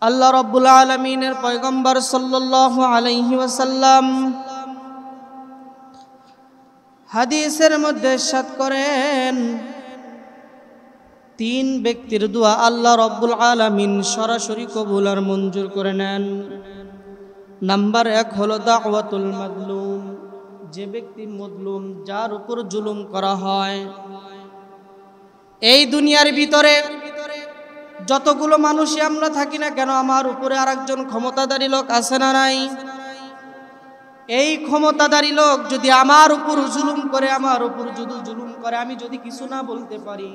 আল্লাহ রাব্বুল আলামিনের পয়গম্বর সাল্লাল্লাহু আলাইহি ওয়াসাল্লাম হাদিসের মধ্যে ইরশাদ করেন, তিন ব্যক্তির দোয়া আল্লাহ রাব্বুল আলামিন সরাসরি কবুল আর মঞ্জুর করে নেন। নাম্বার 1 হলো দাওয়াতুল মাজলুম, যে ব্যক্তি মজলুম, যার উপর জুলুম করা হয়। এই দুনিয়ার ভিতরে যতগুলো মানুষই আমরা থাকি না কেন, আমার উপরে আরেকজন ক্ষমতাধারী লোক আছে না নাই? এই ক্ষমতাধারী লোক যদি আমার উপর জুলুম করে, আমি যদি কিছু না বলতে পারি,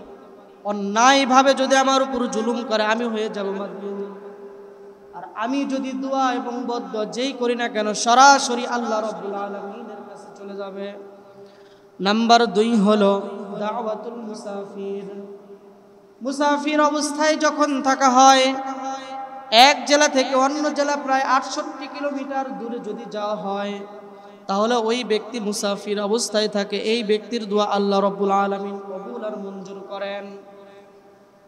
অন্যায়ভাবে যদি আমার উপর জুলুম করে, আমি হয়ে যাব মাজলুম। আর আমি যদি দোয়া এবং বদদোয়া যেই করি না কেন, সরাসরি আল্লাহ রাব্বুল আলামিনের কাছে চলে যাবে। নাম্বার 2 হলো দাওয়াতুল মুসাফির। মুসাফির অবস্থায় যখন থাকা হয়, এক জেলা থেকে অন্য জেলা প্রায় 68 কিলোমিটার দূরে যদি যাওয়া হয়, তাহলে ওই ব্যক্তি মুসাফির অবস্থায় থাকে, এই ব্যক্তির দোয়া আল্লাহ রাব্বুল আলামিন কবুল আর মঞ্জুর করেন।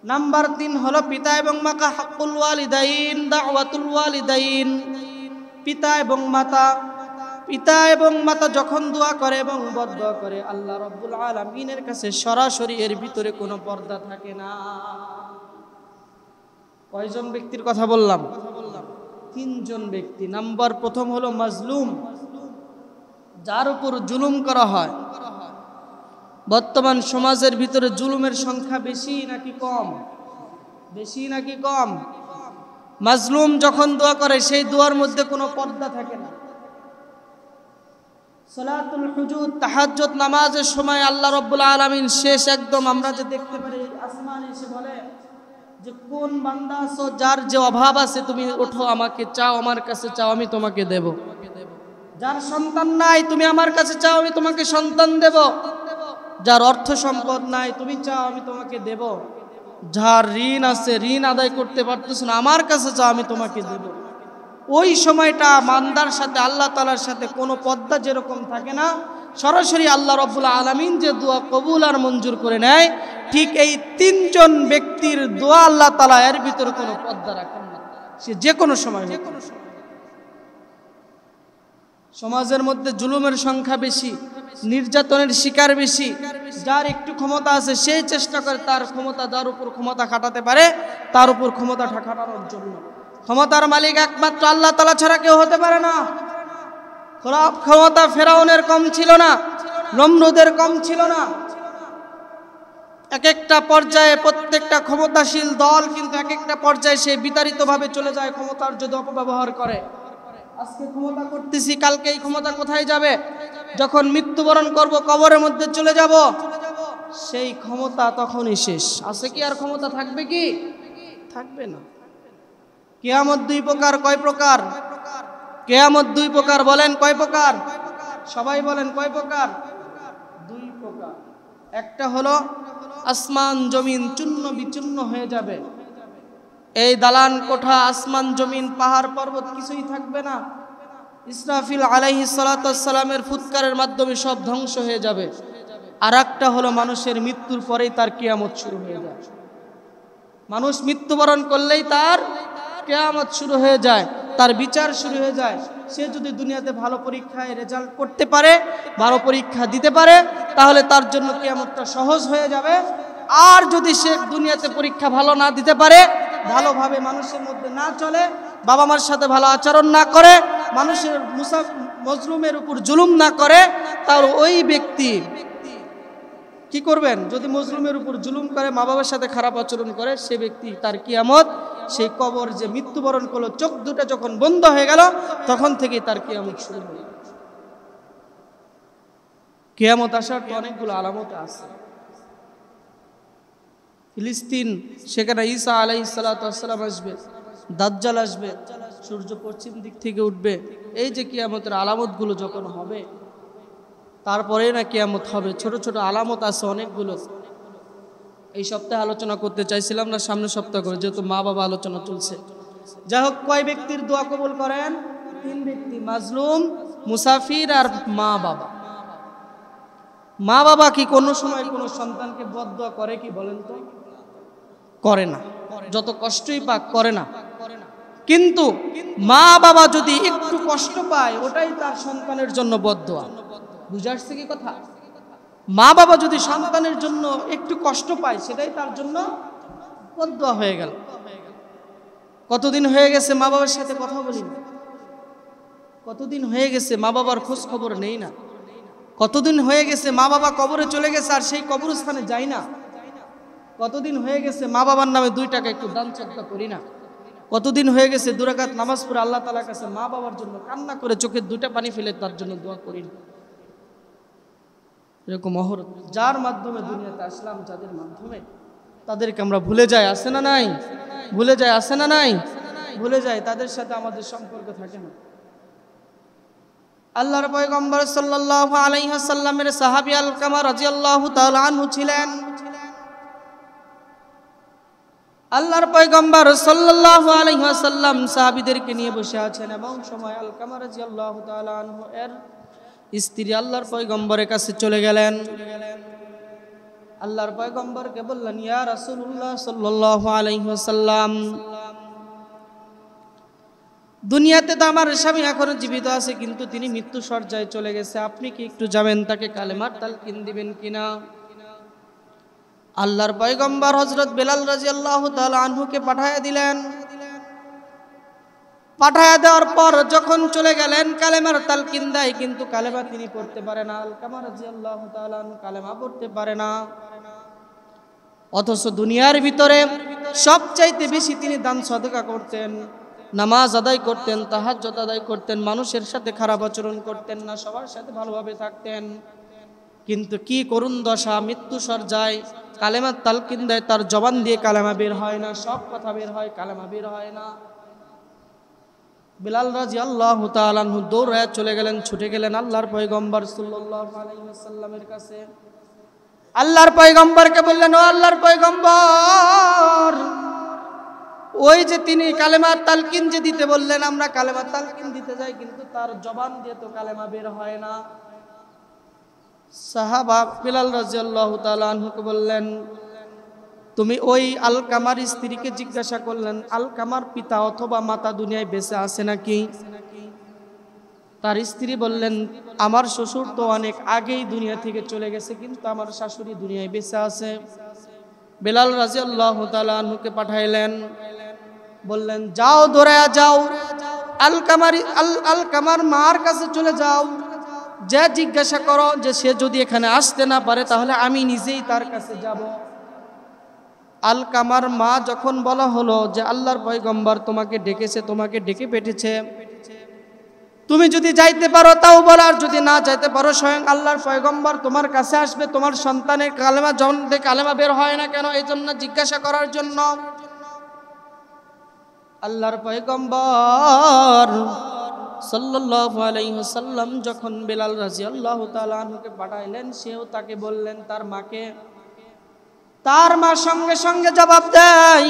নাম্বার 3 হলো পিতা এবং মাতা, হাক্কুল ওয়ালিদাইন, দাওয়াতুল ওয়ালিদাইন। পিতা এবং মাতা যখন দোয়া করে এবং বদদোয়া করে, আল্লাহ রাব্বুল আলামিনের কাছে সরাসরি, এর ভিতরে কোনো পর্দা থাকে না। কয়জন ব্যক্তির কথা বললাম? 3 জন ব্যক্তি। নাম্বার 1 হলো মাজলুম, যার উপর জুলুম করা হয়। বর্তমান সমাজের ভিতরে জুলুমের সংখ্যা বেশি নাকি কম? বেশি নাকি কম? মাজলুম যখন দোয়া করে, সেই দোয়ার মধ্যে কোনো পর্দা থাকে না। সালাতুল হুজুদ, তাহাজ্জুদ নামাজের সময় আল্লাহ রাব্বুল আলামিন শেষ একদম আমরা যে দেখতে পারি, আসমানে এসে বলে যে কোন বান্দা আছো, যার যে অভাব আছে তুমি ওঠো, আমাকে চাও, আমার কাছে চাও, আমি তোমাকে দেব। যার সন্তান নাই তুমি আমার কাছে চাও, আমি তোমাকে সন্তান দেব। যার অর্থ সম্পদ নাই তুমি চাও, আমি তোমাকে দেব। যার ঋণ আছে, ঋণ আদায় করতে পারতেছ না, আমার কাছে চাও, আমি তোমাকে দেব। ওই সময়টা বান্দার সাথে আল্লাহ তাআলার সাথে কোনো পর্দা যেরকম থাকে না, সরাসরি আল্লাহ রাব্বুল আলামিন যে দোয়া কবুল আর মঞ্জুর করে নেয়, ঠিক এই 3 জন ব্যক্তির দোয়া আল্লাহ তাআলা এর ভিতরে কোনো পর্দা রাখেন না, সে যে কোনো সময়। সমাজের মধ্যে জুলুমের সংখ্যা বেশি, নির্যাতনের শিকার বেশি। যার একটু ক্ষমতা আছে, সেই চেষ্টা করে তার ক্ষমতা, যার উপর ক্ষমতা খাটাতে পারে, তার উপর ক্ষমতা খাটানোর জন্য। ক্ষমতার মালিক একমাত্র আল্লাহ তাআলা ছাড়া কেউ হতে পারে না। ক্ষমতা ফেরাউনের কম ছিল না, নমরুদের কম ছিল না। এক একটা পর্যায়ে প্রত্যেকটা ক্ষমতাশীল দল কিন্তু এক একটা পর্যায়ে সে বিতাড়িতভাবে চলে যায় ক্ষমতার যদি অপব্যবহার করে। আজকে ক্ষমতা করতেছি, কালকে এই ক্ষমতা কোথায় যাবে? যখন মৃত্যুবরণ করব, কবরের মধ্যে চলে যাব, সেই ক্ষমতা তখনই শেষ। আছে কি আর ক্ষমতা থাকবে কি? থাকবে না। কিয়ামত 2 প্রকার। কয় প্রকার? কিয়ামত 2 প্রকার। বলেন কয় প্রকার? সবাই বলেন কয় প্রকার? 2 প্রকার। একটা হলো আসমান জমিন চূর্ণ বিচূর্ণ হয়ে যাবে। এই দালান কোঠা, আসমান জমিন, পাহাড় পর্বত কিছুই থাকবে না। ইসরাফিল আলাইহিস সালাতু ওয়াস সালামের ফুৎকারের মাধ্যমে সব ধ্বংস হয়ে যাবে। আর একটা হলো মানুষের মৃত্যুর পরেই তার কিয়ামত শুরু হয়ে যায়। মানুষ মৃত্যুবরণ করলেই তার কিয়ামত শুরু হয়ে যায়, তার বিচার শুরু হয়ে যায়। সে যদি দুনিয়াতে ভালো পরীক্ষায় রেজাল্ট করতে পারে, ভালো পরীক্ষা দিতে পারে, তাহলে তার জন্য কিয়ামতটা সহজ হয়ে যাবে। আর যদি সে দুনিয়াতে পরীক্ষা ভালো না দিতে পারে, ভালোভাবে মানুষের মধ্যে না চলে, বাবা মার সাথে ভালো আচরণ না করে, মানুষের মজলুমের উপর জুলুম না করে, তার ওই ব্যক্তি কি করবেন? যদি মজলুমের উপর জুলুম করে, মা বাবার সাথে খারাপ আচরণ করে, সে ব্যক্তি তার কিয়ামত, সেই কবর যে মৃত্যুবরণ করলো, চোখ দুটো যখন বন্ধ হয়ে গেল, তখন থেকেই তার কিয়ামত শুরু হলো। কিয়ামত আসার তো অনেকগুলো আলামত আছে। ফিলিস্তিন, সেখানে ঈসা আলাইহিস সালাতু ওয়াস সালাম আসবে, দাজ্জাল আসবে, সূর্য পশ্চিম দিক থেকে উঠবে। এই যে কিয়ামতের আলামতগুলো যখন হবে, তারপরে না কিয়ামত হবে। ছোট ছোট আলামত আছে অনেকগুলো। এই সপ্তাহে আলোচনা করতে চাইছিলাম না, সামনের সপ্তাহ করে, যেহেতু মা বাবা আলোচনা চলছে। যাই হোক, কয় ব্যক্তির দোয়া কবুল করেন? 3 ব্যক্তি, মাজলুম, মুসাফির আর মা বাবা। মা বাবা কি কোনো সময় কোনো সন্তানকে বদদোয়া করে কি বলেন তো? করে না। যত কষ্টই পাক করে না। কিন্তু মা বাবা যদি একটু কষ্ট পায় ওটাই তার সন্তানের জন্য বদদোয়া। বুঝে আসছে কি কথা? মা বাবা যদি সন্তানের জন্য একটু কষ্ট পায় সেটাই তার জন্য বদদোয়া হয়ে গেল। কতদিন হয়ে গেছে মা বাবার সাথে কথা বলি না, কতদিন হয়ে গেছে মা বাবার খোঁজ খবর নেই না, কতদিন হয়ে গেছে মা বাবা কবরে চলে গেছে আর সেই কবরস্থানে যাই না, কতদিন হয়ে গেছে মা বাবার নামে 2 টাকা একটু দান সদকা করি না, কতদিন হয়ে গেছে 2 রাকাত নামাজ পড়ে আল্লাহ তাআলার কাছে মা বাবার জন্য কান্না করে চোখের 2টা পানি ফেলে তার জন্য দোয়া করি না। এরকম অহরত যার মাধ্যমে দুনিয়াতে আসলাম, যাদের মাধ্যমে, তাদেরকে আমরা ভুলে যাই, আছে না নাই? ভুলে যাই, আছে না নাই? ভুলে যাই, তাদের সাথে আমাদের সম্পর্ক থাকে না। আল্লাহর পয়গম্বর সাল্লাল্লাহু আলাইহি ওয়াসাল্লামের সাহাবী আলকামা রাদিয়াল্লাহু তাআলা আনহু ছিলেন। আল্লাহর পয়গম্বর সাল্লাল্লাহু আলাইহি ওয়াসাল্লাম সাহাবীদেরকে নিয়ে বসে আছেন এবং সময় আলকামা রাদিয়াল্লাহু তাআলা আনহু এর স্ত্রী আল্লাহর পয়গম্বরের কাছে চলে গেলেন। আল্লাহর পয়গম্বরকে বললেন, ইয়া রাসূলুল্লাহ সাল্লাল্লাহু আলাইহি ওয়াসাল্লাম, দুনিয়াতে তো আমার স্বামী এখনো জীবিত আছে কিন্তু তিনি মৃত্যু শয্যায় চলে গেছে, আপনি কি একটু যাবেন তাকে কালেমার তালকিন দিবেন কিনা? আল্লাহর পয়গম্বর হযরত বেলাল রাদিয়াল্লাহু তাআলা আনহুকে পাঠায়া দিলেন। পাঠায়া দেওয়ার পর যখন চলে গেলেন কালেমার তালকিন দেয় কিন্তু কালেমা তিনি পড়তে পারে না। আলকামা রাদিয়াল্লাহু তাআলা আনহু কালেমা পড়তে পারে না, অথচ দুনিয়ার ভিতরে সবচাইতে বেশি তিনি দান সদকা করতেন, নামাজ আদায় করতেন, তাহাজ্জুদ আদায় করতেন, মানুষের সাথে খারাপ আচরণ করতেন না, সবার সাথে ভালোভাবে থাকতেন। কিন্তু কি করুণ দশা, মৃত্যু শয্যায় কালেমার তালকিন দেয়, তার জবান দিয়ে কালেমা বের হয় না, সব কথা বের হয়, কালেমা বের হয় না। বেলাল রাদিয়াল্লাহু তাআলা আনহু দৌড়ে চলে গেলেন, ছুটে গেলেন আল্লাহর পয়গম্বর সাল্লাল্লাহু আলাইহি ওয়াসাল্লামের কাছে। আল্লাহর পয়গম্বরকে বললেন, ও আল্লাহর পয়গম্বর, ওই যে তিনি কালেমার তালকিন যে দিতে বললেন, আমরা কালেমার তালকিন দিতে যাই কিন্তু তার জবান দিয়ে তো কালেমা বের হয় না। সাহাবা বেলাল রাদিয়াল্লাহু তাআলা আনহুকে বললেন, তুমি ওই আলকামার স্ত্রীকে জিজ্ঞাসা করলেন আলকামার পিতা অথবা মাতা দুনিয়ায় বেঁচে আছে নাকি? তার স্ত্রী বললেন, আমার শ্বশুর তো অনেক আগেই দুনিয়া থেকে চলে গেছে কিন্তু আমার শাশুড়ি দুনিয়ায় বেঁচে আছে। বেলাল রাদিয়াল্লাহু তাআলা আনহুকে পাঠাইলেন, বললেন, যাও দৌড়ায়া যাও আলকামার মার কাছে চলে যাও, যা জিজ্ঞাসা করো যে সে যদি এখানে আসতে না পারে তাহলে আমি নিজেই তার কাছে যাব। আলকামার মা যখন বলা হলো যে আল্লাহর পয়গম্বর তোমাকে ডেকেছে, তোমাকে ডেকে পেঠেছে, তুমি যদি যাইতে পারো তাও বলো, আর যদি না যাইতে পারো স্বয়ং আল্লাহর পয়গম্বর তোমার কাছে আসবে, তোমার সন্তানের কালেমা কালেমা বের হয় না কেন এই জন্য জিজ্ঞাসা করার জন্য। আল্লাহর পয়গম্বর সাল্লাল্লাহু আলাইহি ওয়াসাল্লাম যখন বেলাল রাদিয়াল্লাহু তাআলা আনহুকে পাঠাইলেন, সেও তাকে বললেন তার মাকে। তার মা সঙ্গে সঙ্গে জবাব দেয়,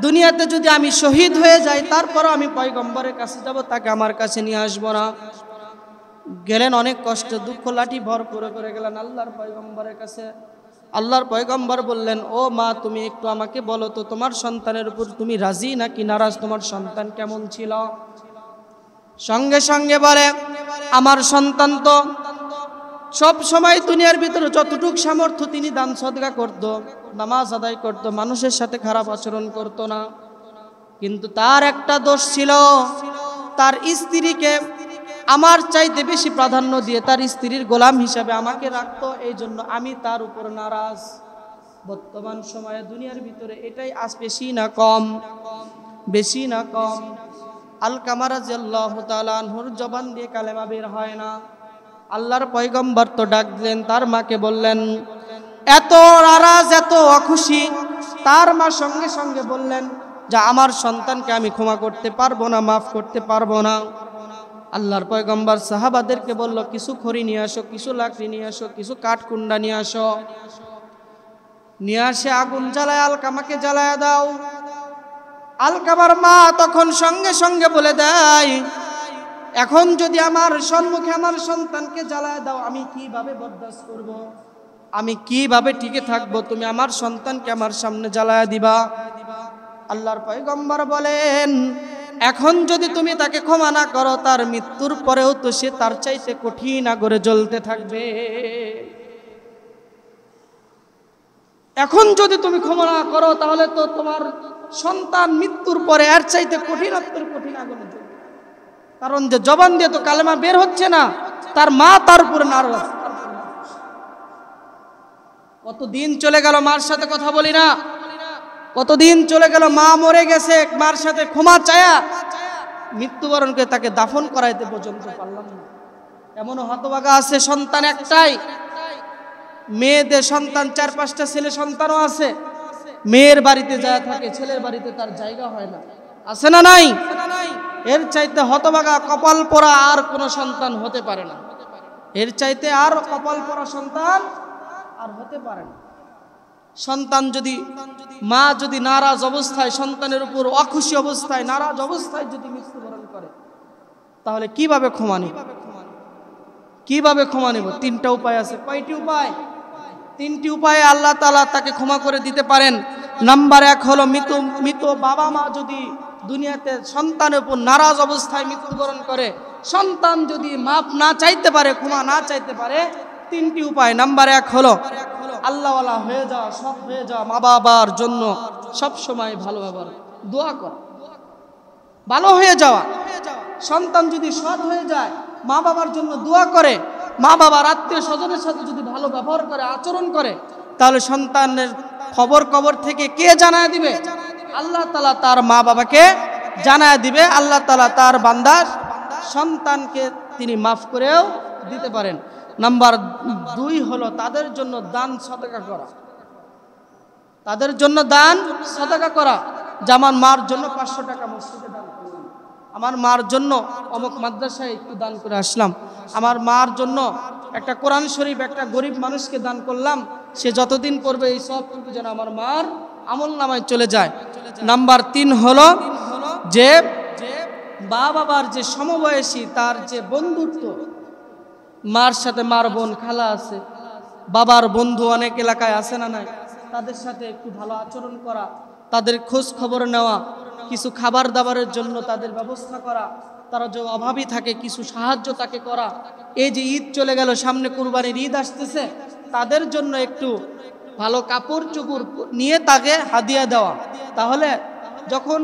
দুনিয়াতে যদি আমি শহীদ হয়ে যাই তারপরও আমি পয়গম্বরের কাছে যাব, তাকে আমার কাছে নিয়ে আসবো না। গেলেন অনেক কষ্ট দুঃখ লাঠি ভর করে গেলেন আল্লাহর পয়গম্বরের কাছে। আল্লাহর পয়গম্বর বললেন, ও মা, তুমি একটু আমাকে বলো তো তোমার সন্তানের উপর তুমি রাজি নাকি নারাজ, তোমার সন্তান কেমন ছিল? সঙ্গে সঙ্গে বলে, আমার সন্তান তো সব সময় দুনিয়ার ভিতরে যতটুক সামর্থ্য তিনি দান সদকা করত, নামাজ আদায় করত, মানুষের সাথে খারাপ আচরণ করত না, কিন্তু তার একটা দোষ ছিল, তার স্ত্রীকে আমার চাইতে বেশি প্রাধান্য দিয়ে তার স্ত্রীর গোলাম হিসাবে আমাকে রাখতো, এই জন্য আমি তার উপর নারাজ। বর্তমান সময়ে দুনিয়ার ভিতরে এটাই আজ বেশি না কম, বেশি না কম। আলকামা রাদিয়াল্লাহু তাআলা আনহুর জবান দিয়ে কালেমা বের হয় না। আল্লাহর পয়গম্বর তো ডাক দিলেন, তার মাকে বললেন, এত নারাজ, এত অখুশি। তার মা সঙ্গে সঙ্গে বললেন যে আমার সন্তানকে আমি ক্ষমা করতে পারবো না, মাফ করতে পারবো না। আল্লাহর পয়গম্বর সাহাবাদেরকে বলল, কিছু খড়ি নিয়ে আসো, কিছু লাকড়ি নিয়ে আসো, কিছু কাঠকুন্ডা নিয়ে আসো। নিয়ে আসে আগুন জ্বালায় আলকামাকে জ্বালায়া দাও। আলকামার মা তখন সঙ্গে সঙ্গে বলে দেয়, এখন যদি আমার সম্মুখে আমার সন্তানকে জ্বালায় দাও আমি কিভাবে বরদাস্ত করব, আমি কিভাবে টিকে থাকবো, তুমি আমার সন্তানকে আমার সামনে জ্বালায়া দিবা। আল্লাহর পয়গম্বর বলেন, এখন যদি তুমি তাকে ক্ষমা না করো, তার মৃত্যুর পরেও তো সে তার চাইতে কঠিন আগুনে জ্বলতে থাকবে। এখন যদি তুমি ক্ষমা না করো, তাহলে তো তোমার সন্তান মৃত্যুর পরে এর চাইতে কঠিনত্বের কঠিন আগুনে জ্বলবে। কারণ যে জবান দিয়ে তো কালেমা বের হচ্ছে না, তার মা তার উপরে নারাজ। কতদিন চলে গেল মার সাথে কথা বলি না, কতদিন চলে গেল মা মরে গেছে, মার সাথে ক্ষমা চায়া মৃত্যুবরণ করে তাকে দাফন করাইতে পর্যন্ত পারলাম না। এমনও হতভাগা আছে, সন্তান একটাই, মেয়েদের সন্তান 4-5টা ছেলে সন্তানও আছে, মেয়ের বাড়িতে যায় থাকে, ছেলের বাড়িতে তার জায়গা হয় না। আছে না নাই? এর চাইতে হতভাগা কপাল পোড়া আর কোনো সন্তান হতে পারে না। এর চাইতে আর কপাল পোড়া সন্তান আর হতে পারে না। সন্তান যদি, মা যদি নারাজ অবস্থায়, সন্তানের উপর অখুশি অবস্থায়, নারাজ অবস্থায় যদি মৃত্যুবরণ করে, তাহলে কিভাবে ক্ষমা নিব? কিভাবে ক্ষমা নিব? 3টা উপায় আছে। কয়টি উপায়? 3টি উপায়ে আল্লাহ তাআলা তাকে ক্ষমা করে দিতে পারেন। নাম্বার 1 হলো মৃত বাবা মা যদি দুনিয়াতে সন্তানের উপর নারাজ অবস্থায় মৃত্যুবরণ করে, সন্তান যদি মাফ না চাইতে পারে, ক্ষমা না চাইতে পারে, 3টি উপায়। নাম্বার 1 হলো আল্লাহওয়ালা হয়ে যাওয়া, সৎ হয়ে যাওয়া, মা বাবার জন্য সব সময় ভালো ব্যবহার, দোয়া করা, ভালো হয়ে যাওয়া। সন্তান যদি সৎ হয়ে যায়, মা বাবার জন্য দোয়া করে, মা বাবার আত্মীয় স্বজনের সাথে যদি ভালো ব্যবহার করে, আচরণ করে, তাহলে সন্তানের খবর কবর থেকে কে জানায় দিবে? আল্লাহ তাআলা তার মা বাবাকে জানায় দিবে। আল্লাহ তাআলা তার বান্দার সন্তানকে তিনি মাফ করেও দিতে পারেন। নাম্বার 2 হলো তাদের জন্য দান সদকা করা। তাদের জন্য দান সদকা করা। যে আমার মার জন্য 500 টাকা মসজিদে দান করলাম, আমার মার জন্য অমুক মাদ্রাসায় একটু দান করে আসলাম, আমার মার জন্য একটা কোরআন শরীফ একটা গরিব মানুষকে দান করলাম, সে যতদিন পড়বে এই সবটুকু যেন আমার মার আমল নামায় চলে যায়। নাম্বার 3 হলো যে বাবার যে সমবয়সী, তার যে বন্ধুত্ব, মার সাথে মার বোন খালা আছে, বাবার বন্ধু অনেক এলাকায় আছে না নাই, তাদের সাথে একটু ভালো আচরণ করা, তাদের খোঁজ খবর নেওয়া, কিছু খাবার দাবারের জন্য তাদের ব্যবস্থা করা, তারা যে অভাবী থাকে কিছু সাহায্য তাকে করা। এই যে ঈদ চলে গেল, সামনে কুরবানির ঈদ আসতেছে, তাদের জন্য একটু ভালো কাপড় চোপড় নিয়ে তাকে হাদিয়া দেওয়া। তাহলে যখন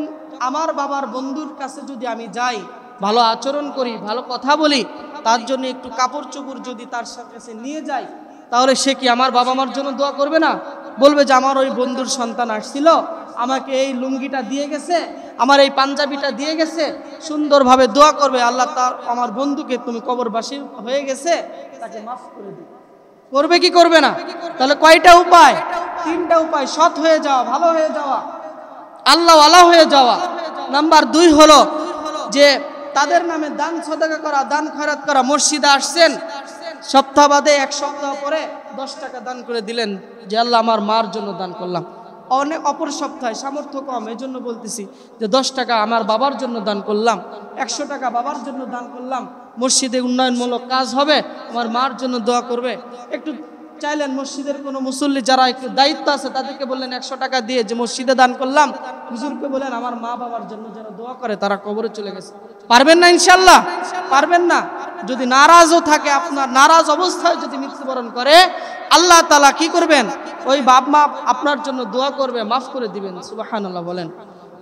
আমার বাবার বন্ধুর কাছে যদি আমি যাই, ভালো আচরণ করি, ভালো কথা বলি, তার জন্য একটু কাপড় চোপড় যদি তার কাছে নিয়ে যাই, তাহলে সে কি আমার বাবা মার জন্য দোয়া করবে না? বলবে যে আমার ওই বন্ধুর সন্তান আসছিল, আমাকে এই লুঙ্গিটা দিয়ে গেছে, আমার এই পাঞ্জাবিটা দিয়ে গেছে, সুন্দরভাবে দোয়া করবে, আল্লাহ তার আমার বন্ধুকে তুমি কবরবাসী হয়ে গেছে, তাকে মাফ করে দিবে। করবে কি করবে না? তাহলে কয়টা উপায়? 3টা উপায়। সৎ হয়ে যাওয়া, ভালো হয়ে যাওয়া, আল্লাহওয়ালা হয়ে যাওয়া। নাম্বার 2 হলো যে তাদের নামে দান সদকা করা, দান খয়রাত করা। মসজিদে আসছেন, সপ্তাহ বাদে 1 সপ্তাহ পরে 10 টাকা দান করে দিলেন, যে আল্লাহ আমার মার জন্য দান করলাম। অনেক অপর সপ্তাহে সামর্থ্য কম, এই জন্য বলতেছি যে 10 টাকা আমার বাবার জন্য দান করলাম, 100 টাকা বাবার জন্য দান করলাম। মসজিদে উন্নয়নমূলক কাজ হবে, আমার মার জন্য দোয়া করবে। একটু চাইলেন মসজিদের কোনো মুসল্লি যারা একটু দায়িত্ব আছে, তাদেরকে বললেন 100 টাকা দিয়ে যে মসজিদে দান করলাম, হুজুরকে বলেন আমার মা বাবার জন্য যেন দোয়া করে, তারা কবরে চলে গেছে। পারবেন না? ইনশাল্লাহ পারবেন না। যদি নারাজও থাকে, আপনার নারাজ অবস্থায় যদি মৃত্যুবরণ করে, আল্লাহ তাআলা কি করবেন? ওই বাপ মা আপনার জন্য দোয়া করবে, মাফ করে দিবেন। সুবহানাল্লাহ বলেন।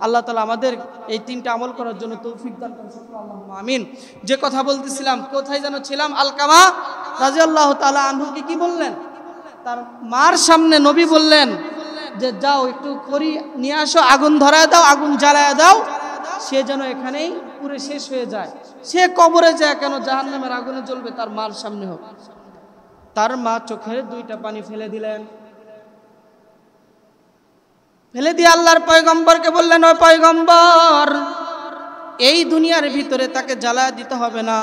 আল্লাহ তাআলা আমাদের এই 3টা আমল করার জন্য তৌফিক দান করুন। আল্লাহুম্মা আমিন। যে কথা বলতেছিলাম, কোথায় যেন ছিলাম? আলকামা রাদিয়াল্লাহু তাআলা আনহুকে কি বললেন? তার মার সামনে নবী বললেন যে যাও একটু খড়ি নিয়ে আসো, আগুন ধরায় দাও, আগুন জ্বালায় দাও, সে যেন এখানেই পুরে শেষ হয়ে যায়। সে কবরে যায় কেন? জাহান্নামের আগুনে জ্বলবে, তার মার সামনে হোক। তার মা চোখের 2টা পানি ফেলে দিলেন, ফেলে দিয়ে আল্লাহর পয়গম্বরকে বললেন, ও পয়গম্বর, এই দুনিয়ার ভিতরে তাকে জ্বালায় দিতে হবে না।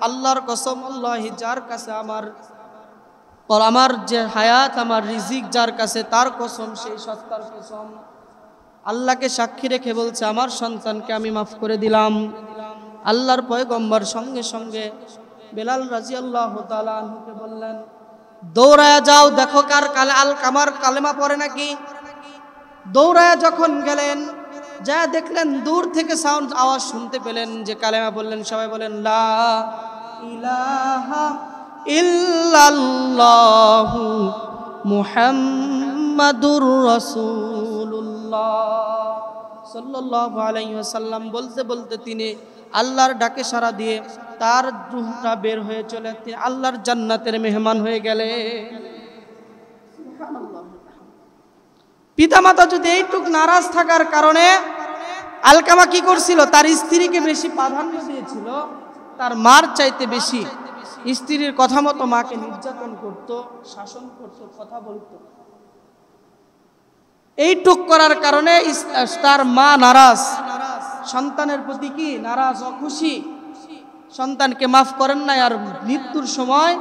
আল্লাহর কসম, আল্লাহি যার কাছে আমার যে হায়াত, আমার রিজিক যার কাছে, তার কসম, সেই সত্তার কসম, আল্লাহকে সাক্ষী রেখে বলছে আমার সন্তানকে আমি মাফ করে দিলাম। আল্লাহর পয়গম্বর সঙ্গে সঙ্গে বেলাল রাদিয়াল্লাহু তাআলা আনহুকে বললেন, দৌড়ায় যাও, দেখো কার কামার কালেমা পড়ে নাকি। দৌড়ায় যখন গেলেন, যা দেখলেন দূর থেকে সাউন্ড আওয়াজ শুনতে পেলেন যে কালেমা বললেন, সবাই বলেন লা ইলাহা ইল্লাল্লাহু মুহাম্মাদুর রাসূলুল্লাহ সাল্লাল্লাহু আলাইহি ওয়াসাল্লাম বলতে বলতে তিনি আল্লাহর ডাকে সাড়া দিয়ে তার রূহটা বের হয়ে চলে তিনি আল্লাহর জান্নাতের মেহমান হয়ে গেলেন। পিতামাতা যদি এইটুক নারাজ থাকার কারণে আলকামা কি করছিল, তার স্ত্রীকে বেশি প্রাধান্য দিয়েছিল, তার মার চাইতে বেশি স্ত্রীর কথা মতো মাকে নির্যাতন করত, শাসন করত, কথা বলতো। এইটুক করার কারণে তার মা নারাজ, সন্তানের প্রতি কি নারাজ, অখুশি, সন্তানকে মাফ করেন নাই। আর মৃত্যুর সময়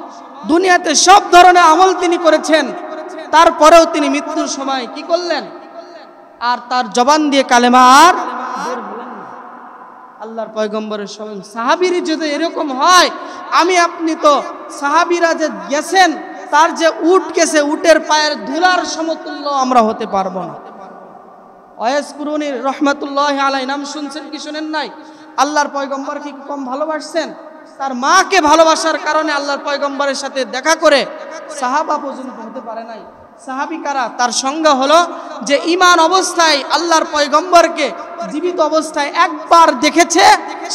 দুনিয়াতে সব ধরনের আমল তিনি করেছেন, তারপরেও তিনি মৃত্যুর সময় কি করলেন, আর তার জবান দিয়ে কালেমা আর বের হলেন না। আল্লাহর পয়গম্বরের সময় সাহাবীর যদি এরকম হয়, আমি আপনি তো সাহাবীরা যে গেছেন তার যে উট গেছে, উটের পায়ের ধুলার সমতুল্য আমরা হতে পারবো না। ওয়াইস কুরুনি রহমাতুল্লাহি আলাইহি নাম শুনছেন কি শুনেন নাই? আল্লাহর পয়গম্বর কি কম ভালোবাসছেন? তার মাকে ভালোবাসার কারণে আল্লাহর পয়গম্বরের সাথে দেখা করে সাহাবা পর্যন্ত হতে পারে নাই। সাহাবী কারা? তার সংজ্ঞা হলো যে ঈমান অবস্থায় আল্লাহর পয়গম্বরকে জীবিত অবস্থায় একবার দেখেছে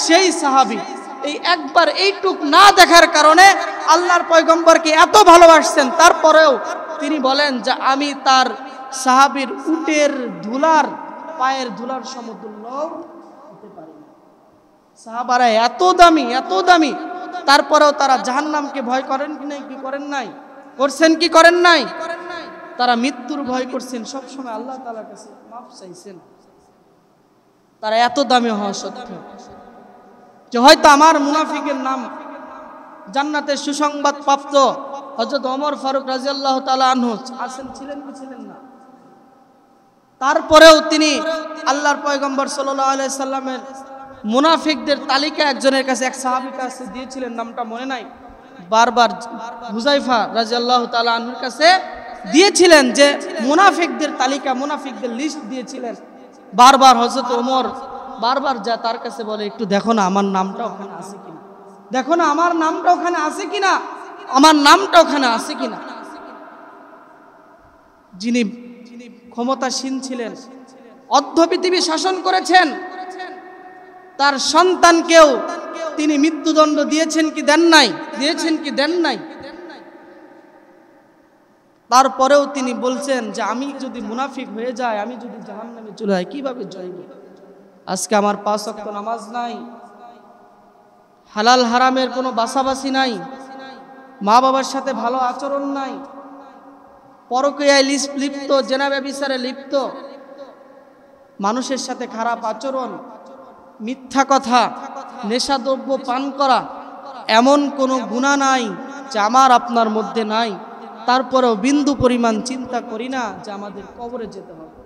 সেই সাহাবী। এই একবার এইটুক না দেখার কারণে আল্লাহর পয়গম্বরকে এত ভালোবাসছেন, তারপরেও তিনি বলেন যে আমি তার সাহাবীর উটের ধুলার পায়ের ধুলার সমতুল্য হতে পারি না। সাহাবারা এত দামি, এত দামি, তারপরেও তারা জাহান্নামকে ভয় করেন কি নাই? কি করেন নাই? করছেন কি করেন নাই? তারা মৃত্যুর ভয় করছেন, সব সময় আল্লাহ তাআলার কাছে মাফ চাইছেন। তারা এত দামি হওয়া সত্ত্বেও যে হয়তো আমার মুনাফিকের নাম জান্নাতের সুসংবাদ প্রাপ্ত হযরত ওমর ফারুক রাদিয়াল্লাহু তাআলা আনহু আছেন, ছিলেন কি ছিলেন না? তারপরেও তিনি আল্লাহর পয়গম্বর সাল্লাল্লাহু আলাইহি সাল্লামের মুনাফিকদের তালিকা একজনের কাছে, এক সাহাবীর কাছে দিয়েছিলেন, নামটা মনে নাই, বারবার হুযায়ফা রাদিয়াল্লাহু তাআলা আনহুর কাছে দিয়েছিলেন যে মুনাফিকদের তালিকা, মুনাফিকদের লিস্ট দিয়েছিলেন। বারবার হযরত ওমর বারবার যা তার কাছে বলে, একটু দেখো না আমার নামটা ওখানে আছে কিনা, দেখো না আমার নামটা ওখানে আছে কিনা, আমার নামটা ওখানে আছে কিনা। যিনি ক্ষমতাসীন ছিলেন, অর্ধ পৃথিবী শাসন করেছেন, তার সন্তানকেও তিনি মৃত্যুদণ্ড দিয়েছেন কি দেন নাই? দিয়েছেন কি দেন নাই? তারপরেও তিনি বলছেন যে আমি যদি মুনাফিক হয়ে যাই, আমি যদি জাহান্নামে চলে যাই, কিভাবে জয়? আজকে আমার 5 ওয়াক্ত নামাজ নাই, হালাল হারামের কোনো বাছাবাছি নাই, মা বাবার সাথে ভালো আচরণ নাই, পরকীয়ায় লিপ্ত, জেনা ব্যভিচারে লিপ্ত, মানুষের সাথে খারাপ আচরণ, মিথ্যা কথা, নেশাদ্রব্য পান করা, এমন কোনো গুনাহ নাই যে আমার আপনার মধ্যে নাই। তারপরেও বিন্দু পরিমাণ চিন্তা করি না যে আমাদের কবরে যেতে হবে,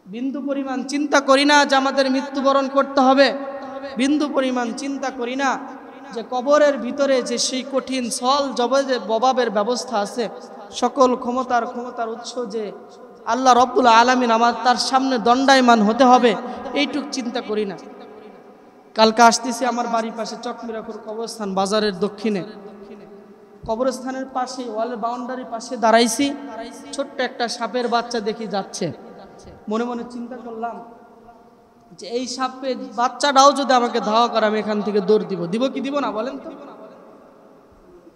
বিন্দু পরিমাণ চিন্তা করি না যে আমাদের মৃত্যুবরণ করতে হবে, বিন্দু পরিমাণ চিন্তা করি না যে কবরের ভিতরে যে সেই কঠিন ছল জবাবের ব্যবস্থা আছে, সকল ক্ষমতার উৎস যে আল্লাহ রব্বুল আলামিন, আমার তার সামনে দণ্ডায়মান হতে হবে, এইটুক চিন্তা করি না। কালকে আসতেছি আমার বাড়ির পাশে চকমিরাপুর কবরস্থান, বাজারের দক্ষিণে কবরস্থানের পাশে ওয়ালের বাউন্ডারির পাশে দাঁড়াইছি, ছোট্ট একটা সাপের বাচ্চা দেখি যাচ্ছে। মনে মনে চিন্তা করলাম যে এই সাপের বাচ্চাটাও যদি আমাকে ধাওয়া করে, আমি এখান থেকে দৌড় দিব। দিব কি দিব না বলেন তো?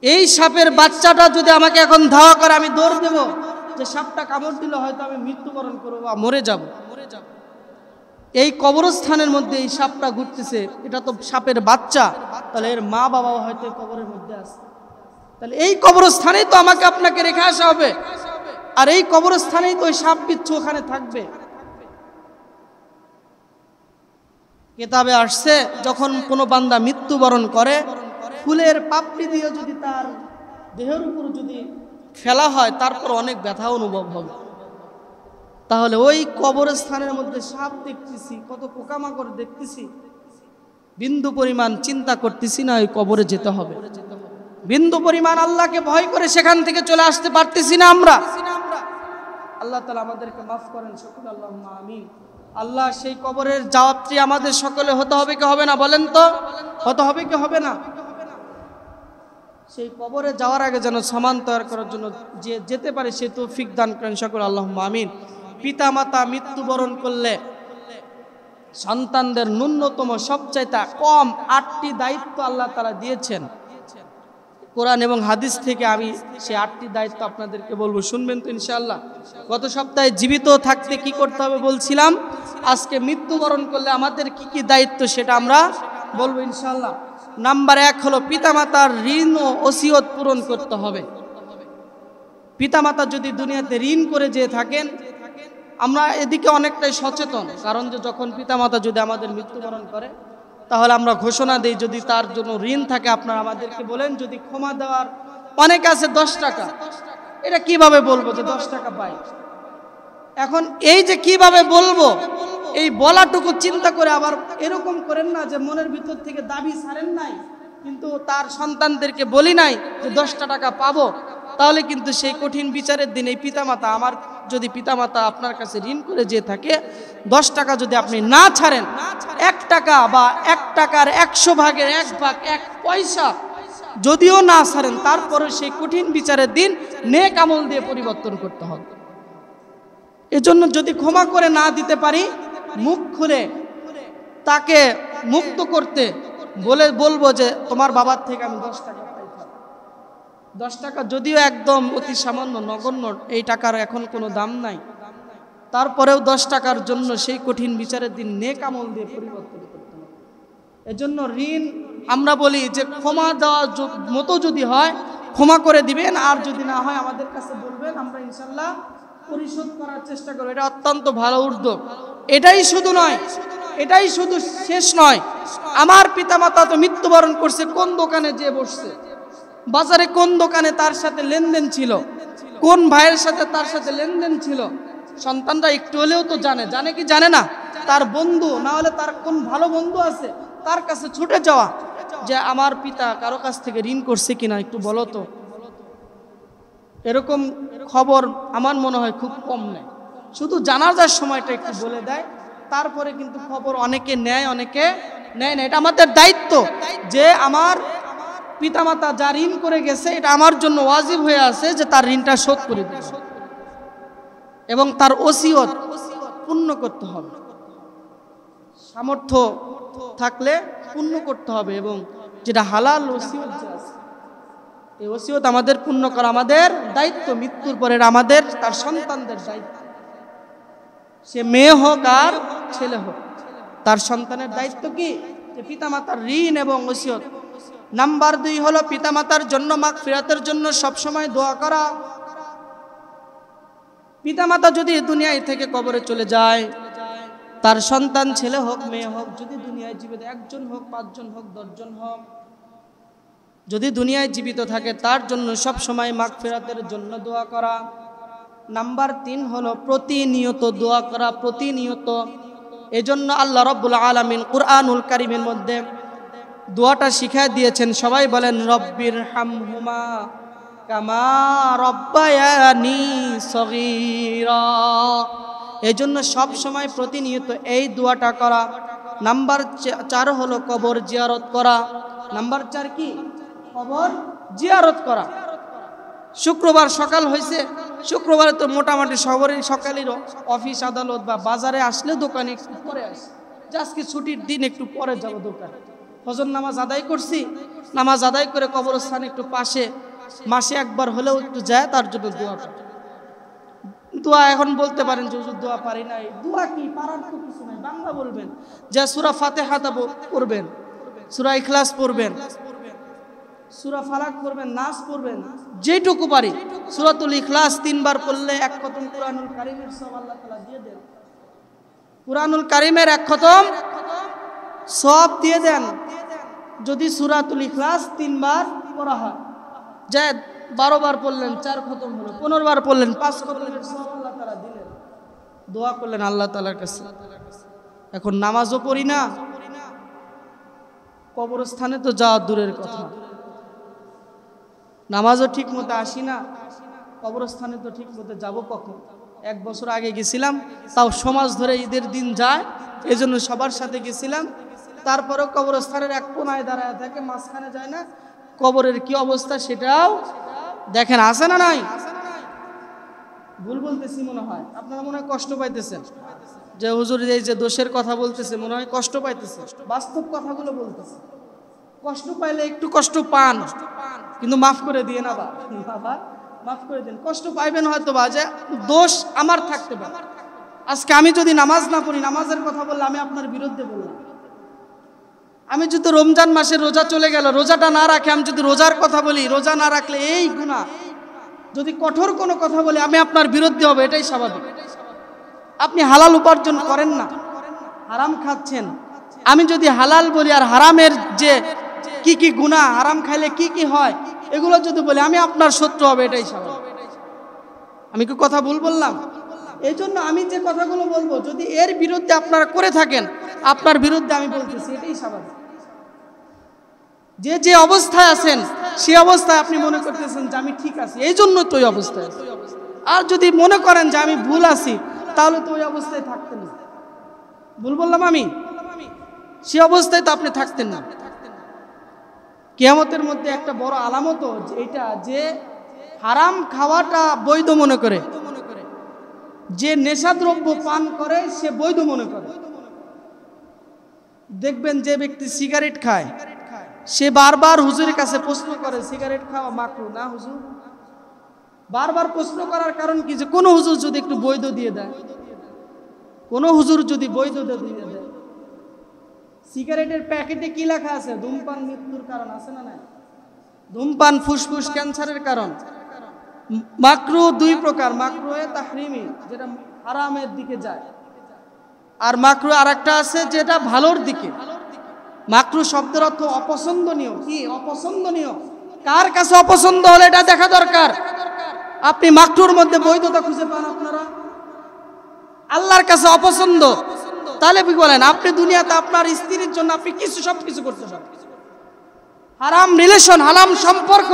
এই সাপের বাচ্চাটা যদি আমাকে এখন ধাওয়া করে, আমি দৌড় দেব। যে সাপটা কামড় দিলে হয়তো আমি মৃত্যুবরণ করবো বা মরে যাব। এই কবরস্থানের মধ্যে এই সাপটা ঘুরতেছে, এটা তো সাপের বাচ্চা, তাহলে এর মা বাবাও হয়তো কবরের মধ্যে আছে। তাহলে এই কবরস্থানেই তো আমাকে আপনাকে রেখে আসা হবে, আর এই কবরস্থানেই তো ওই সাপ বিচ্ছু ওখানে থাকবে। কিতাবে আসছে, যখন কোনো বান্দা মৃত্যুবরণ করে, ফুলের পাপড়ি দিয়ে যদি তার দেহের উপর যদি ফেলা হয়, তারপর অনেক ব্যথা অনুভব হবে। তাহলে ওই কবরস্থানের মধ্যে সাপ দেখতেছি, কত পোকামাকড় দেখতেছি, বিন্দু পরিমাণ চিন্তা করতেছি না ওই কবরে যেতে হবে। বিন্দু পরিমাণ আল্লাহকে ভয় করে সেখান থেকে চলে আসতে পারতেছি না আমরা। আল্লাহ তাআলা আমাদেরকে মাফ করেন, সকল আল্লাহুম্মা আমিন। আল্লাহ সেই কবরের যাত্রী আমাদের সকলে হতে হবে কি হবে না বলেন তো? হতে হবে কি হবে না? সেই কবরে যাওয়ার আগে যেন সামান তৈরি করার জন্য যে যেতে পারে সে তৌফিক দান করেন সকল, আল্লাহুম্মা আমিন। পিতা মাতা মৃত্যুবরণ করলে সন্তানদের ন্যূনতম সবচাইতে কম 8টি দায়িত্ব আল্লাহ তাআলা দিয়েছেন কোরআন এবং হাদিস থেকে। আমি সেই 8টি দায়িত্ব আপনাদেরকে বলবো, শুনবেন তো ইনশাআল্লাহ? গত সপ্তাহে জীবিত থাকতে কি করতে হবে বলছিলাম, আজকে মৃত্যুবরণ করলে আমাদের কি কি দায়িত্ব সেটা আমরা বলবো ইনশাআল্লাহ। নাম্বার 1 হলো পিতামাতার ঋণ ও ওসিয়ত পূরণ করতে হবে। পিতামাতা যদি দুনিয়াতে ঋণ করে যেয়ে থাকেন, আমরা এদিকে অনেকটাই সচেতন, কারণ যে যখন পিতামাতা যদি আমাদের মৃত্যুবরণ করে তাহলে আমরা ঘোষণা দেই, যদি তার জন্য ঋণ থাকে আপনারা আমাদেরকে বলেন, যদি ক্ষমা দেওয়ার অনেক আছে 10 টাকা, এটা কিভাবে বলবো যে 10 টাকা পাই? এখন এই যে কিভাবে বলবো, এই বলাটুকু চিন্তা করে আবার এরকম করেন না যে মনের ভিতর থেকে দাবি ছাড়েন নাই কিন্তু তার সন্তানদেরকে বলি নাই যে 10টা টাকা পাবো, তাহলে কিন্তু সেই কঠিন বিচারের দিন এই পিতামাতা, আমার যদি পিতামাতা আপনার কাছে ঋণ করে যে থাকে 10 টাকা যদি আপনি না ছাড়েন, 1 টাকা বা 1 টাকার 100 ভাগের 1 ভাগ 1 পয়সা যদিও না ছাড়েন, তারপরে সেই কঠিন বিচারের দিন নেক আমল দিয়ে পরিবর্তন করতে হবে। এজন্য যদি ক্ষমা করে না দিতে পারি, মুখ খুলে তাকে মুক্ত করতে বলবো যে তোমার বাবার থেকে আমি 10 টাকা পাইতাম। 10 টাকা যদিও একদম অতি সামান্য নগণ্য, এই টাকার এখন কোনো দাম নাই, তারপরেও 10 টাকার জন্য সেই কঠিন বিচারের দিন নেক আমল দিয়ে পরিবর্তন করতে হবে। এজন্য ঋণ আমরা বলি যে ক্ষমা দেওয়ার মতো যদি হয় ক্ষমা করে দিবেন, আর যদি না হয় আমাদের কাছে বলবেন, আমরা ইনশাল্লাহ পরিশোধ করার চেষ্টা করব। এটা অত্যন্ত ভালো উদ্যোগ। এটাই শুধু নয়, এটাই শুধু শেষ নয়, আমার পিতামাতা তো মৃত্যুবরণ করছে, কোন দোকানে যে বসছে, বাজারে কোন দোকানে তার সাথে লেনদেন ছিল, কোন ভাইয়ের সাথে তার সাথে লেনদেন ছিল, সন্তানরা একটু হলেও তো জানে কি জানে না? তার বন্ধু না হলে তার কোন ভালো বন্ধু আছে তার কাছে ছুটে যাওয়া যে আমার পিতা কারো কাছ থেকে ঋণ করছে কিনা একটু বলো তো। এরকম খবর আমার মনে হয় খুব কম নেয়, শুধু জানাজার সময়টা একটু বলে দেয়, তারপরে কিন্তু খবর অনেকে নেয় অনেকে নেয় না। এটা আমাদের দায়িত্ব যে আমার পিতামাতা যা ঋণ করে গেছে এটা আমার জন্য ওয়াজিব হয়ে আছে যে তার ঋণটা শোধ করে দিতে হবে এবং তার ওসিয়ত পূর্ণ করতে হবে। সামর্থ্য থাকলে পূর্ণ করতে হবে, এবং যেটা হালাল ওসিয়ত যে আছে এই ওসিয়ত আমাদের পূর্ণ করা আমাদের দায়িত্ব। মৃত্যুর পরে আমাদের তার সন্তানদের দায়িত্ব, সে মেয়ে হোক আর ছেলে হোক, তার সন্তানের দায়িত্ব কি যে পিতামাতার ঋণ এবং ওসিয়ত। নাম্বার 2 হলো পিতামাতার জন্য মাগফিরাতের জন্য সবসময় দোয়া করা। পিতামাতা যদি দুনিয়ায় থেকে কবরে চলে যায়, তার সন্তান ছেলে হোক মেয়ে হোক, যদি দুনিয়ায় জীবিত 1 জন হোক 5 জন হোক 10 জন হোক, যদি দুনিয়ায় জীবিত থাকে তার জন্য সব সময় মাগফিরাতের জন্য দোয়া করা। নাম্বার 3 হলো প্রতিনিয়ত দোয়া করা, প্রতিনিয়ত। এজন্য আল্লাহ রাব্বুল আলামিন কুরআনুল কারীমের মধ্যে দোয়াটা শিখিয়ে দিয়েছেন। সবাই বলেন রব্বির হামহুমা কামা রব্বায়ানি সগীরা। এজন্য সব সময় প্রতিনিয়ত এই দোয়াটা করা। নাম্বার 4 হলো কবর জিয়ারত করা। নাম্বার 4 কি? কবর জিয়ারত করা। শুক্রবার সকাল হয়েছে, শুক্রবারে তো মোটামুটি সকালের অফিস আদালত বা বাজারে আসলে দোকানে একটু পরে আসে, যে আজকে ছুটির দিন একটু পরে যাব দোকানে। ফজর নামাজ আদায় করছি, নামাজ আদায় করে কবরস্থানে একটু পাশে মাসে একবার হলেও একটু যায়, তার জন্য দোয়া করে। দোয়া এখন বলতে পারেন যে হুজুর দোয়া পারি নাই। দোয়া কি পারার তো কিছু নাই, বাংলা বলবেন, যে সূরা ফাতিহা পড়বেন, সূরা ইখলাস পড়বেন, সূরা ফালাক পড়বেন, নাস পড়বেন, যেটুকু পারি। সূরাতুল ইখলাস 3 বার পড়লে 1 খতম কুরআনুল কারীমের সওয়াব আল্লাহ তাআলা দিয়ে দেন। কুরআনুল কারীমের 1 খতম সওয়াব দিয়ে দেন যদি সূরাতুল ইখলাস 3 বার পড়া হয়। যে 12 বার পড়লেন 4 খতম হলো, 15 বার পড়লেন 5 খতমের সওয়াব আল্লাহ তাআলা দিলেন। দোয়া করলেন আল্লাহ তাআলার কাছে। এখন নামাজও পড়ি না, কবরস্থানে তো যাওয়া দূরের কথা, নামাজও ঠিক মতো আসি না, কবরস্থানে তো ঠিক মতো যাব কখন? 1 বছর আগে গেছিলাম, তাও সমাজ ধরে ঈদের দিন যায়, এজন্য সবার সাথে গেছিলাম। তারপরেও কবরস্থানের এক কোনায় দাঁড়ায় থাকে, মাঝখানে যায় না। কবরের কি অবস্থা সেটাও দেখেন, আছে না নাই? ভুল বলতেছি মনে হয়, আপনারা মনে হয় কষ্ট পাইতেছেন যে হুজুর এই যে দোষের কথা বলতেছে, মনে হয় কষ্ট পাইতেছে। বাস্তব কথাগুলো বলতেছে। কষ্ট পাইলে একটু কষ্ট পান, কিন্তু মাফ করে দিয়ে না বাবা, মাফ করে দিন। কষ্ট পাইবেন হয়তো বা, যে দোষ আমার থাকতে পারে। আজকে আমি যদি নামাজ না পড়ি, নামাজের কথা বললে আমি আপনার বিরুদ্ধে বললাম। আমি যদি রমজান মাসে রোজা চলে গেল, রোজাটা না রাখে আমি যদি রোজার কথা বলি, রোজা না রাখলে এই গুনাহ, যদি কঠোর কোনো কথা বলি আমি আপনার বিরুদ্ধে হবে, এটাই স্বাভাবিক। আপনি হালাল উপার্জন করেন না, হারাম খাচ্ছেন। আমি যদি হালাল বলি আর হারামের যে কি কি গুনাহ, হারাম খাইলে কি কি হয়, এগুলো যদি বলি আমি আপনার শত্রু হবে, এটাই স্বাভাবিক। আমি কি কথা ভুল বললাম? এই জন্য আমি যে কথাগুলো বলবো, যদি এর বিরুদ্ধে আপনারা করে থাকেন, আপনার বিরুদ্ধে আমি বলতেছি, এটাই স্বাভাবিক। যে যে অবস্থায় আছেন সেই অবস্থায় আপনি মনে করতেছেন যে আমি ঠিক আছি, এই জন্য তো ওই অবস্থায় আছি। আর যদি মনে করেন যে আমি ভুল আছি, তাহলে তো ওই অবস্থায় থাকতেন না। ভুল বললাম আমি? সেই অবস্থায় তো আপনি থাকতেন না। কিয়ামতের মধ্যে একটা বড় আলামত এটা, যে হারাম খাওয়াটা বৈধ মনে করে, যে নেশাদ্রব্য পান করে সে বৈধ মনে করে। দেখবেন যে ব্যক্তি সিগারেট খায়, সে বারবার হুজুরের কাছে প্রশ্ন করে, সিগারেট খাওয়া মাকরুহ না হুজুর? বারবার প্রশ্ন করার কারণ কি, যে কোন হুজুর যদি একটু বৈধ দিয়ে দেয়, কোন হুজুর যদি বৈধ দিয়ে দেয়। সিগারেটের প্যাকেটে কি লেখা আছে? ধূমপান মৃত্যুর কারণ, আছে না নাই? ধূমপান ফুসফুস ক্যান্সারের কারণ। মাকরুহ 2 প্রকার, মাকরুহে তাহরিমি যেটা হারামের দিকে যায়, আর মাকরুহ আরেকটা আছে যেটা ভালোর দিকে। মাকরুহ শব্দের অর্থ অপছন্দনীয়। কি অপছন্দনীয়? কার কাছে অপছন্দ হলে এটা দেখা দরকার। আপনি মাকরুহর মধ্যে বৈধতা খুঁজে পান আপনারা? আল্লাহর কাছে অপছন্দ, তাহলে কি বলেন? আপনি দুনিয়াতে আপনার স্ত্রীর জন্য আপনি সবকিছু করতে পারেন। হারাম রিলেশন, হারাম সম্পর্ক,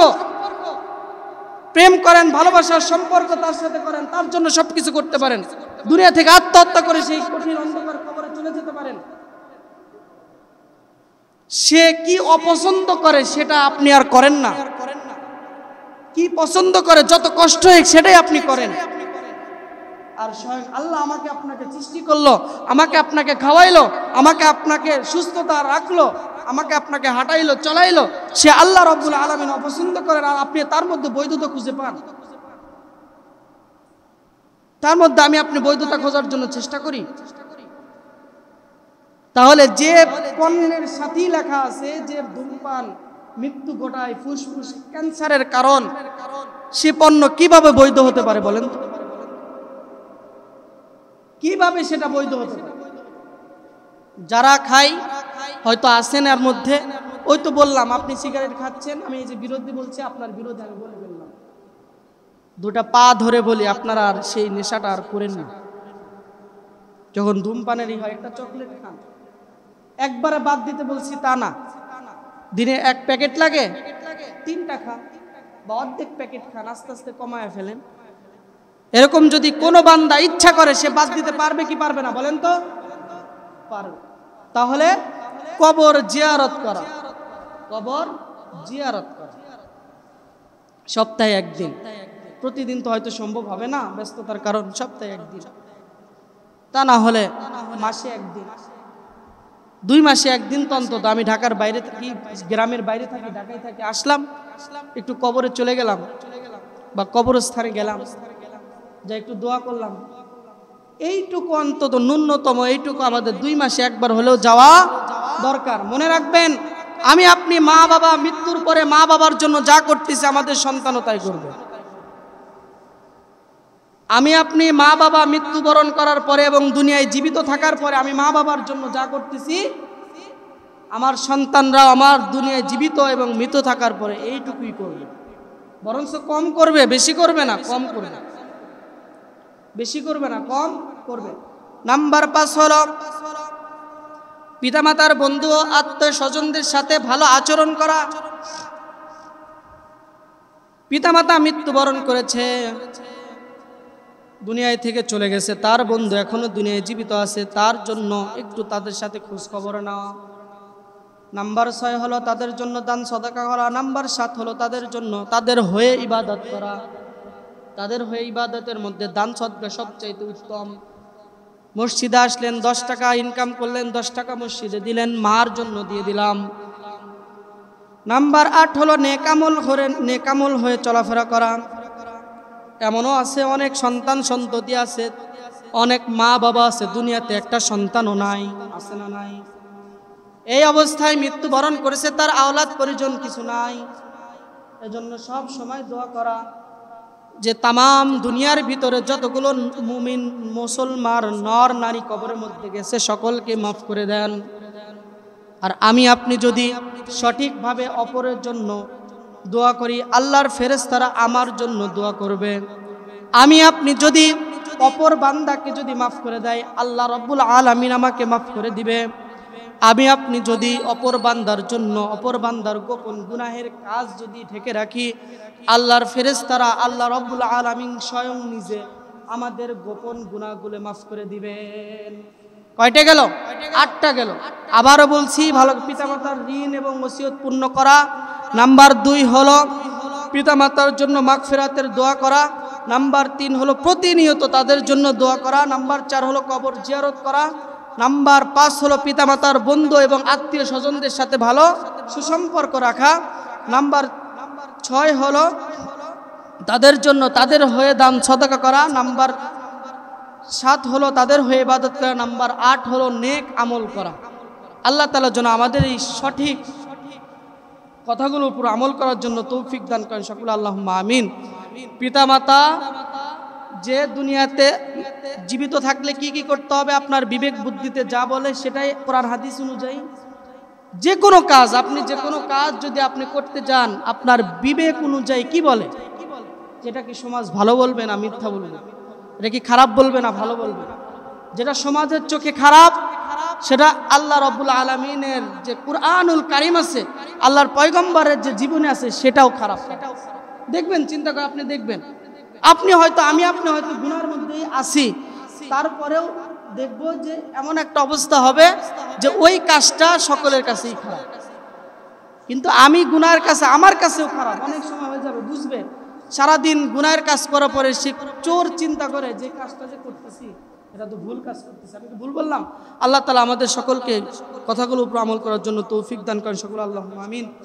প্রেম করেন, ভালোবাসার সম্পর্ক তার সাথে করেন, তার জন্য সবকিছু করতে পারেন। দুনিয়া থেকে আত্মহত্যা করে সেই কঠিন অন্ধকার কবরে চলে যেতে পারেন। সে কি অপছন্দ করে সেটা আপনি আর করেন না। কি পছন্দ করে, যত কষ্ট হোক সেটাই আপনি করেন। আর স্বয়ং আল্লাহ আমাকে আপনাকে সৃষ্টি করলো, আমাকে আপনাকে খাওয়াইলো, আমাকে আপনাকে সুস্থতা রাখলো, আমাকে আপনাকে হাঁটাইলো, চলাইলো, সে আল্লাহ রাব্বুল আলামিন অপছন্দ করেন, আর আপনি তার মধ্যে বৈধতা খুঁজে পান। তার মধ্যে আমি আপনি বৈধতা খোঁজার জন্য চেষ্টা করি। তাহলে যে পণ্যের সাথেই লেখা আছে যে ধূমপান মৃত্যু ঘটায়, ফুসফুস ক্যান্সারের কারণ, সে পণ্য কিভাবে বৈধ হতে পারে বলেন তো? কিভাবে সেটা বৈধ হতে পারে? যারা খায় হয়তো আছেন এর মধ্যে। ওই তো বললাম, আপনি সিগারেট খাচ্ছেন, আমি এই যে বিরোধী বলছি, আপনার বিরোধী আমি বলে ফেললাম। 2টা পা ধরে বলি, আপনারা আর সেই নেশাটা আর করেন না। যখন ধূমপানেরই হয়, একটা চকলেট খান, একবারে বাদ দিতে বলছি তা না। দিনে 1 প্যাকেট লাগে, 3টা খান বা অর্ধেক প্যাকেট খান, আস্তে আস্তে কমায় ফেলেন। এরকম যদি কোনো বান্দা ইচ্ছা করে, সে বাদ দিতে পারবে কি পারবে না বলেন তো? পারবে। তাহলে কবর জিয়ারত করা, কবর জিয়ারত করা সপ্তাহে 1 দিন। প্রতিদিন তো হয়তো সম্ভব হবে না, ব্যস্ততার কারণ, সপ্তাহে 1 দিন। তা না হলে মাসে 1 দিন, 2 মাসে 1 দিন তো অন্তত। আমি ঢাকার বাইরে থাকি, গ্রামের বাইরে থাকি, ঢাকায় থাকি, আসলাম একটু কবরে চলে গেলাম বা কবরস্থানে গেলাম, যা একটু দোয়া করলাম। এইটুকু অন্তত ন্যূনতম এইটুকু আমাদের 2 মাসে 1 বার হলেও যাওয়া দরকার। মনে রাখবেন, আমি আপনি মা বাবা মৃত্যুর পরে মা বাবার জন্য যা করতেছি, আমাদের সন্তানও তাই করবে। আমি আপনি মা বাবা মৃত্যুবরণ করার পরে এবং দুনিয়ায় জীবিত থাকার পরে আমি মা বাবার জন্য যা করতেছি, আমার সন্তানরা আমার দুনিয়ায় জীবিত এবং মৃত থাকার পরে এইটুকুই করবে। বরঞ্চ কম করবে, বেশি করবে না, কম করবে। বেশি করবে না, কম করবে। নাম্বার 5 হলো পিতামাতার বন্ধু ও আত্মীয় স্বজনদের সাথে ভালো আচরণ করা। পিতামাতা মৃত্যুবরণ করেছে, দুনিয়ায় থেকে চলে গেছে, তার বন্ধু এখনো দুনিয়ায় জীবিত আছে, তার জন্য একটু তাদের সাথে খোঁজ খবর নেওয়া। নাম্বার 6 হলো তাদের জন্য দান সদকা করা। নাম্বার 7 হলো তাদের জন্য তাদের হয়ে ইবাদত করা। তাদের হয়ে ইবাদতের মধ্যে দান সদকা সবচাইতে উত্তম। মসজিদে আসলেন, 10 টাকা ইনকাম করলেন, 10 টাকা মসজিদে দিলেন, মার জন্য দিয়ে দিলাম। নাম্বার 8 হলো নেকামল হয়ে চলাফেরা করা। এমনও আছে অনেক সন্তান সন্ততি আছে, অনেক মা বাবা আছে, দুনিয়াতে একটা সন্তানও নাই, আছে না নাই? এই অবস্থায় মৃত্যুবরণ করেছে, তার আওলাদ পরিজন কিছু নাই। এজন্য সব সময় দোয়া করা যে তামাম দুনিয়ার ভিতরে যতগুলো মুমিন মুসলমান নর নারী কবরের মধ্যে গেছে সকলকে মাফ করে দেন। আর আমি আপনি যদি সঠিকভাবে অপরের জন্য দোয়া করি, আল্লাহর ফেরেশতারা আমার জন্য দোয়া করবে। আমি আপনি যদি অপর বান্দাকে যদি মাফ করে দেয়, আল্লাহ রাব্বুল আলামিন আমাকে মাফ করে দিবে। আমি আপনি যদি অপর বান্দার জন্য অপর বান্দার গোপন গুনাহের কাজ যদি ঢেকে রাখি, আল্লাহর ফেরেশতারা আল্লাহ রাব্বুল আলামিন স্বয়ং নিজে আমাদের গোপন গুনাহগুলো মাফ করে দিবেন। কয়টা গেল? 8টা গেল। আবারও বলছি, ভালো পিতামাতার ঋণ এবং ওসিয়ত পূর্ণ করা। নাম্বার 2 হলো পিতামাতার জন্য মাগফিরাতের দোয়া করা। নাম্বার 3 হলো প্রতিনিয়ত তাদের জন্য দোয়া করা। নাম্বার 4 হলো কবর জিয়ারত করা। নাম্বার 5 হলো পিতামাতার বন্ধু এবং আত্মীয় স্বজনদের সাথে ভালো সুসম্পর্ক রাখা। নাম্বার 6 হলো তাদের জন্য তাদের হয়ে দান সদকা করা। নাম্বার 7 হলো তাদের হয়ে ইবাদত করা। নাম্বার 8 হলো নেক আমল করা। আল্লাহ তাআলা যেন আমাদের এই সঠিক কথাগুলোর উপর আমল করার জন্য তৌফিক দান করেন সকলে আল্লাহুম্মা আমিন। পিতামাতা যে দুনিয়াতে জীবিত থাকলে কি কি করতে হবে, আপনার বিবেক বুদ্ধিতে যা বলে সেটাই কোরআন হাদিস অনুযায়ী যে কোনো কাজ, আপনি যে কোনো কাজ যদি আপনি করতে যান, আপনার বিবেক অনুযায়ী কি বলে, যেটা কি সমাজ ভালো বলবে না মিথ্যা বলবে, এটা কি খারাপ বলবে না ভালো বলবে, যেটা সমাজের চোখে খারাপ সেটা আল্লাহ রাব্বুল আলামিনের যে কুরআনুল কারীম আছে, আল্লাহর পয়গম্বরের যে জীবনী আছে সেটাও খারাপ। দেখবেন, চিন্তা করে আপনি দেখবেন, আপনি হয়তো আমি আপনি হয়তো গুনার মধ্যেই আছি, তারপরেও দেখব যে এমন একটা অবস্থা হবে যে ওই কাজটা সকলের কাছেই খারাপ, কিন্তু আমি গুনার কাছে আমার কাছেও খারাপ। অনেক সময় হয়ে যাবে, বুঝবে সারাদিন গুনার কাজ করার পরে সে চোর চিন্তা করে যে কাজটা যে করতেছি এটা তো ভুল কাজ করতেছি, আমি তো ভুল বললাম। আল্লাহ তাআলা আমাদের সকলকে কথাগুলোর উপর আমল করার জন্য তৌফিক দান করেন সকল আল্লাহুম্মা আমিন।